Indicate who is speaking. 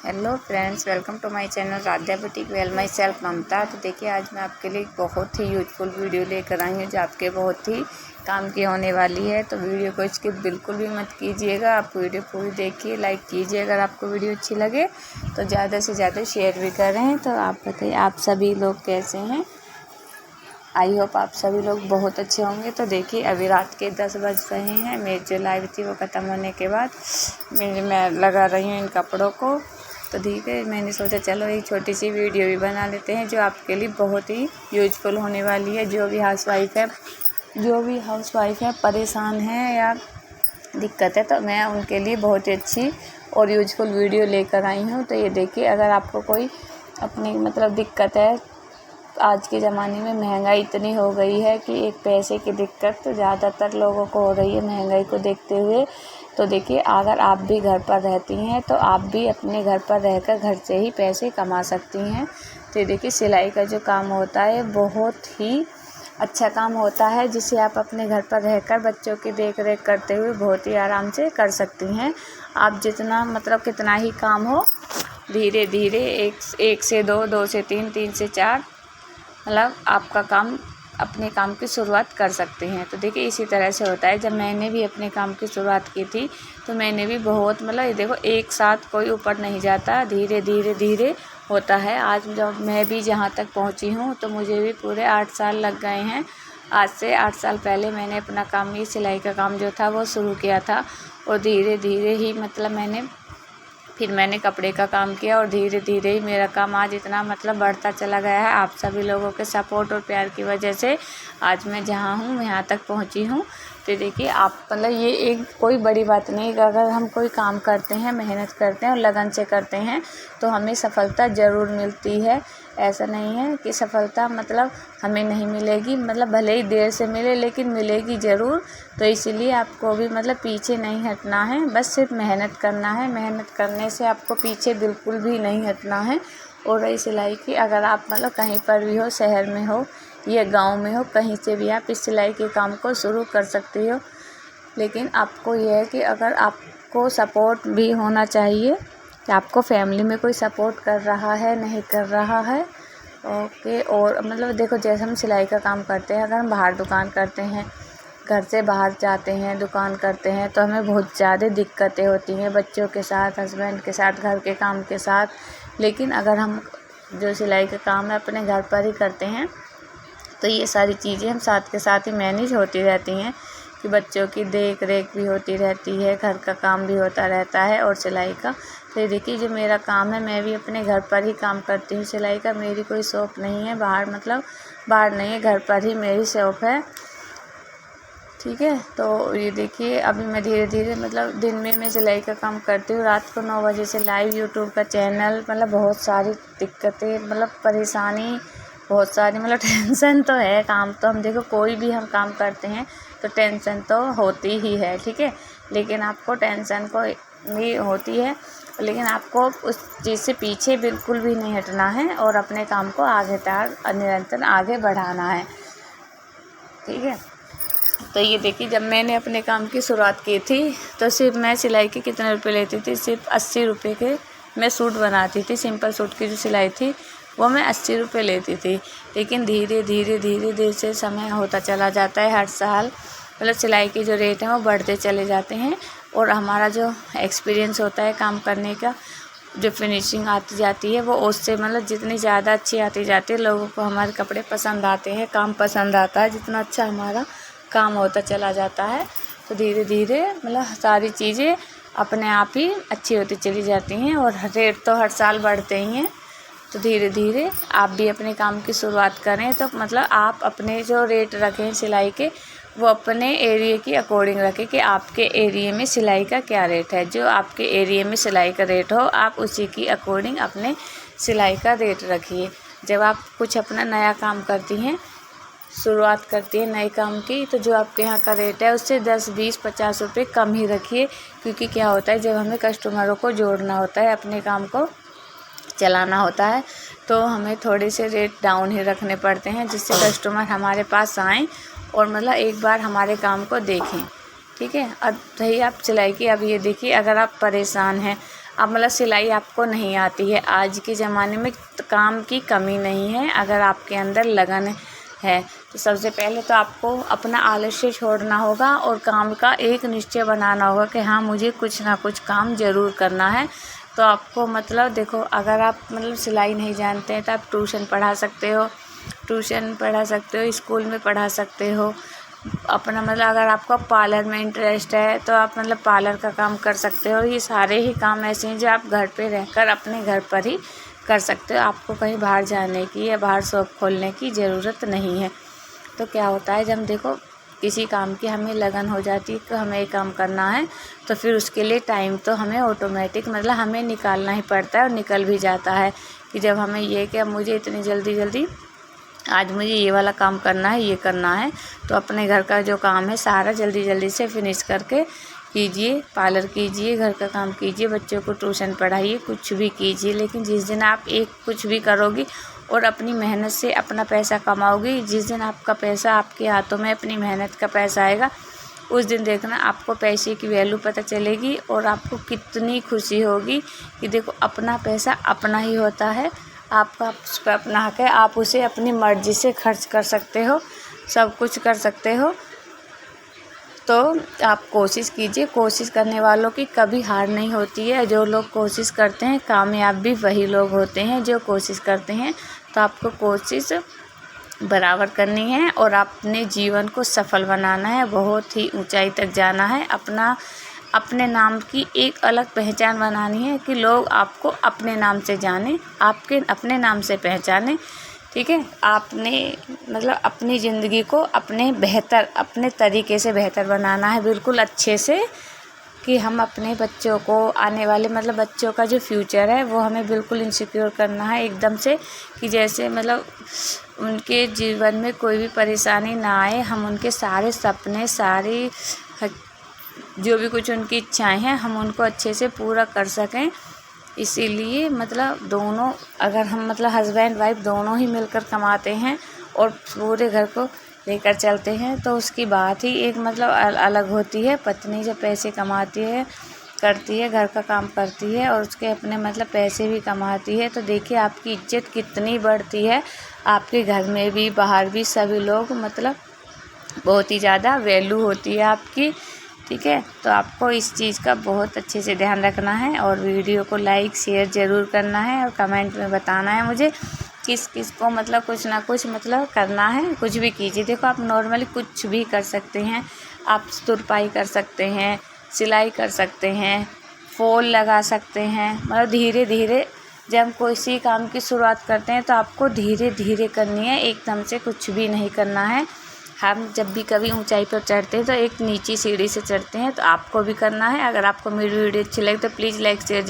Speaker 1: Hello friends, welcome to my channel Radhya boutique well myself Mamta. तो देखिए, आज मैं आपके लिए बहुत ही यूजफुल वीडियो लेकर आई हूँ जो आपके बहुत ही काम की होने वाली है। तो वीडियो को स्किप बिल्कुल भी मत कीजिएगा, आप वीडियो पूरी देखिए, लाइक कीजिए अगर आपको वीडियो अच्छी लगे तो ज़्यादा से ज़्यादा शेयर भी करें। तो आप बताइए, आप सभी लोग कैसे हैं? आई होप आप सभी लोग बहुत अच्छे होंगे। तो देखिए, अभी रात के 10 बज रहे हैं। मेरी जो लाइव थी वो ख़त्म होने के बाद मैं लगा रही हूँ इन कपड़ों को। तो ठीक है, मैंने सोचा चलो एक छोटी सी वीडियो भी बना लेते हैं जो आपके लिए बहुत ही यूजफुल होने वाली है। जो भी हाउसवाइफ है परेशान है या दिक्कत है, तो मैं उनके लिए बहुत ही अच्छी और यूजफुल वीडियो लेकर आई हूँ। तो ये देखिए, अगर आपको कोई अपनी दिक्कत है, आज के ज़माने में महंगाई इतनी हो गई है कि एक पैसे की दिक्कत तो ज़्यादातर लोगों को हो रही है महंगाई को देखते हुए। तो देखिए, अगर आप भी घर पर रहती हैं तो आप भी अपने घर पर रहकर घर से ही पैसे कमा सकती हैं। तो देखिए, सिलाई का जो काम होता है बहुत ही अच्छा काम होता है, जिसे आप अपने घर पर रहकर बच्चों की देख रेख करते हुए बहुत ही आराम से कर सकती हैं। आप जितना कितना ही काम हो, धीरे धीरे एक से दो, दो से तीन, तीन से चार आपका काम, अपने काम की शुरुआत कर सकते हैं। तो देखिए, इसी तरह से होता है। जब मैंने भी अपने काम की शुरुआत की थी तो मैंने भी बहुत ये देखो, एक साथ कोई ऊपर नहीं जाता, धीरे धीरे धीरे होता है। आज जब मैं भी जहाँ तक पहुँची हूँ तो मुझे भी पूरे 8 साल लग गए हैं। आज से 8 साल पहले मैंने अपना काम, ये सिलाई का काम जो था वो शुरू किया था, और धीरे धीरे ही मैंने कपड़े का काम किया, और धीरे धीरे ही मेरा काम आज इतना बढ़ता चला गया है। आप सभी लोगों के सपोर्ट और प्यार की वजह से आज मैं जहाँ हूँ यहाँ तक पहुँची हूँ। तो देखिए, आप ये एक कोई बड़ी बात नहीं कि अगर हम कोई काम करते हैं, मेहनत करते हैं और लगन से करते हैं तो हमें सफलता ज़रूर मिलती है। ऐसा नहीं है कि सफलता हमें नहीं मिलेगी, भले ही देर से मिले लेकिन मिलेगी ज़रूर। तो इसीलिए आपको भी पीछे नहीं हटना है, बस सिर्फ मेहनत करना है। मेहनत करने से आपको पीछे बिल्कुल भी नहीं हटना है। और रही सिलाई की, अगर आप कहीं पर भी हो, शहर में हो या गांव में हो, कहीं से भी आप इस सिलाई के काम को शुरू कर सकती हो। लेकिन आपको यह है कि अगर आपको सपोर्ट भी होना चाहिए कि आपको फैमिली में कोई सपोर्ट कर रहा है, नहीं कर रहा है। ओके। और देखो, जैसे हम सिलाई का काम करते हैं, अगर हम बाहर दुकान करते हैं, घर से बाहर जाते हैं, दुकान करते हैं, तो हमें बहुत ज़्यादा दिक्कतें होती हैं बच्चों के साथ, हस्बैंड के साथ, घर के काम के साथ। लेकिन अगर हम जो सिलाई का काम है अपने घर पर ही करते हैं तो ये सारी चीज़ें हम साथ के साथ ही मैनेज होती रहती हैं कि बच्चों की देख रेख भी होती रहती है, घर का काम भी होता रहता है और सिलाई का। तो ये देखिए, जो मेरा काम है, मैं भी अपने घर पर ही काम करती हूँ सिलाई का। मेरी कोई शॉप नहीं है बाहर, बाहर नहीं है, घर पर ही मेरी शॉप है। ठीक है। तो ये देखिए, अभी मैं धीरे धीरे दिन में मैं सिलाई का काम करती हूँ, रात को 9 बजे से लाइव यूट्यूब का चैनल। बहुत सारी दिक्कतें, परेशानी बहुत सारी, टेंशन तो है। काम तो हम देखो, कोई भी हम काम करते हैं तो टेंशन तो होती ही है, ठीक है। लेकिन आपको टेंशन को भी होती है, लेकिन आपको उस चीज़ से पीछे बिल्कुल भी नहीं हटना है और अपने काम को निरंतर आगे बढ़ाना है, ठीक है। तो ये देखिए, जब मैंने अपने काम की शुरुआत की थी तो सिर्फ मैं सिलाई के कितने रुपए लेती थी, सिर्फ 80 रुपये के मैं सूट बनाती थी। सिंपल सूट की जो सिलाई थी वो मैं 80 रुपये लेती थी। लेकिन धीरे धीरे से समय होता चला जाता है। हर साल सिलाई के जो रेट हैं वो बढ़ते चले जाते हैं, और हमारा जो एक्सपीरियंस होता है काम करने का, जो फिनिशिंग आती जाती है वो उससे जितनी ज़्यादा अच्छी आती जाती है, लोगों को हमारे कपड़े पसंद आते हैं, काम पसंद आता है, जितना अच्छा हमारा काम होता चला जाता है। तो धीरे धीरे सारी चीज़ें अपने आप ही अच्छी होती चली जाती हैं, और रेट तो हर साल बढ़ते ही हैं। तो धीरे धीरे आप भी अपने काम की शुरुआत करें तो आप अपने जो रेट रखें सिलाई के, वो अपने एरिया की अकॉर्डिंग रखें कि आपके एरिया में सिलाई का क्या रेट है। जो आपके एरिया में सिलाई का रेट हो, आप उसी की अकॉर्डिंग अपने सिलाई का रेट रखिए। जब आप कुछ अपना नया काम करती हैं, शुरुआत करती है नए काम की, तो जो आपके यहाँ का रेट है उससे 10, 20, 50 रुपये कम ही रखिए। क्योंकि क्या होता है, जब हमें कस्टमरों को जोड़ना होता है, अपने काम को चलाना होता है, तो हमें थोड़े से रेट डाउन ही रखने पड़ते हैं, जिससे कस्टमर हमारे पास आएँ और एक बार हमारे काम को देखें, ठीक है। अब रही आप सिलाई की, अब ये देखिए, अगर आप परेशान हैं, अब मतलब सिलाई आपको नहीं आती है, आज के ज़माने में काम की कमी नहीं है अगर आपके अंदर लगन है। तो सबसे पहले तो आपको अपना आलस्य छोड़ना होगा और काम का एक निश्चय बनाना होगा कि हाँ मुझे कुछ ना कुछ काम ज़रूर करना है। तो आपको मतलब देखो, अगर आप मतलब सिलाई नहीं जानते हैं तो आप ट्यूशन पढ़ा सकते हो, स्कूल में पढ़ा सकते हो। अपना मतलब अगर आपका पार्लर में इंटरेस्ट है तो आप मतलब पार्लर का काम कर सकते हो। ये सारे ही काम ऐसे हैं जो आप घर पे रहकर अपने घर पर ही कर सकते हो। आपको कहीं बाहर जाने की या बाहर शॉप खोलने की ज़रूरत नहीं है। तो क्या होता है, जब देखो किसी काम की हमें लगन हो जाती है कि हमें ये काम करना है, तो फिर उसके लिए टाइम तो हमें ऑटोमेटिक मतलब हमें निकालना ही पड़ता है और निकल भी जाता है। कि जब हमें ये कि अब मुझे इतनी जल्दी आज मुझे ये वाला काम करना है, ये करना है, तो अपने घर का जो काम है सारा जल्दी से फिनिश करके कीजिए। पार्लर कीजिए, घर का काम कीजिए, बच्चों को ट्यूशन पढ़ाइए, कुछ भी कीजिए। लेकिन जिस दिन आप कुछ भी करोगी और अपनी मेहनत से अपना पैसा कमाओगी, जिस दिन आपका पैसा आपके हाथों में अपनी मेहनत का पैसा आएगा, उस दिन देखना आपको पैसे की वैल्यू पता चलेगी और आपको कितनी खुशी होगी कि देखो अपना पैसा अपना ही होता है, आपका उस पर अपना हक है, आप उसे अपनी मर्ज़ी से खर्च कर सकते हो, सब कुछ कर सकते हो। तो आप कोशिश कीजिए, कोशिश करने वालों की कभी हार नहीं होती है। जो लोग कोशिश करते हैं कामयाब भी वही लोग होते हैं जो कोशिश करते हैं। तो आपको कोशिश बराबर करनी है और अपने जीवन को सफल बनाना है, बहुत ही ऊंचाई तक जाना है। अपने नाम की एक अलग पहचान बनानी है कि लोग आपको अपने नाम से जाने, आपके अपने नाम से पहचाने। ठीक है, आपने मतलब अपनी ज़िंदगी को अपने तरीके से बेहतर बनाना है, बिल्कुल अच्छे से, कि हम अपने बच्चों को आने वाले मतलब बच्चों का जो फ्यूचर है वो हमें बिल्कुल इंसिक्योर करना है एकदम से, कि जैसे मतलब उनके जीवन में कोई भी परेशानी ना आए। हम उनके सारे सपने, सारी जो भी कुछ उनकी इच्छाएं हैं, हम उनको अच्छे से पूरा कर सकें। इसीलिए मतलब दोनों, अगर हम मतलब हस्बैंड वाइफ दोनों ही मिलकर कमाते हैं और पूरे घर को लेकर चलते हैं तो उसकी बात ही एक मतलब अलग होती है। पत्नी जब पैसे कमाती है, करती है, घर का काम करती है और उसके अपने मतलब पैसे भी कमाती है, तो देखिए आपकी इज्जत कितनी बढ़ती है। आपके घर में भी बाहर भी सभी लोग मतलब बहुत ही ज़्यादा वैल्यू होती है आपकी। ठीक है, तो आपको इस चीज़ का बहुत अच्छे से ध्यान रखना है और वीडियो को लाइक शेयर ज़रूर करना है और कमेंट में बताना है मुझे किस को मतलब कुछ ना कुछ मतलब करना है। कुछ भी कीजिए, देखो आप नॉर्मली कुछ भी कर सकते हैं। आप तुरपाई कर सकते हैं, सिलाई कर सकते हैं, फॉल लगा सकते हैं। मतलब धीरे धीरे जब हम किसी काम की शुरुआत करते हैं तो आपको धीरे धीरे करनी है, एकदम से कुछ भी नहीं करना है। हम जब भी कभी ऊंचाई पर चढ़ते हैं तो एक नीची सीढ़ी से चढ़ते हैं, तो आपको भी करना है। अगर आपको मेरी वीडियो अच्छी लगे तो प्लीज़ लाइक शेयर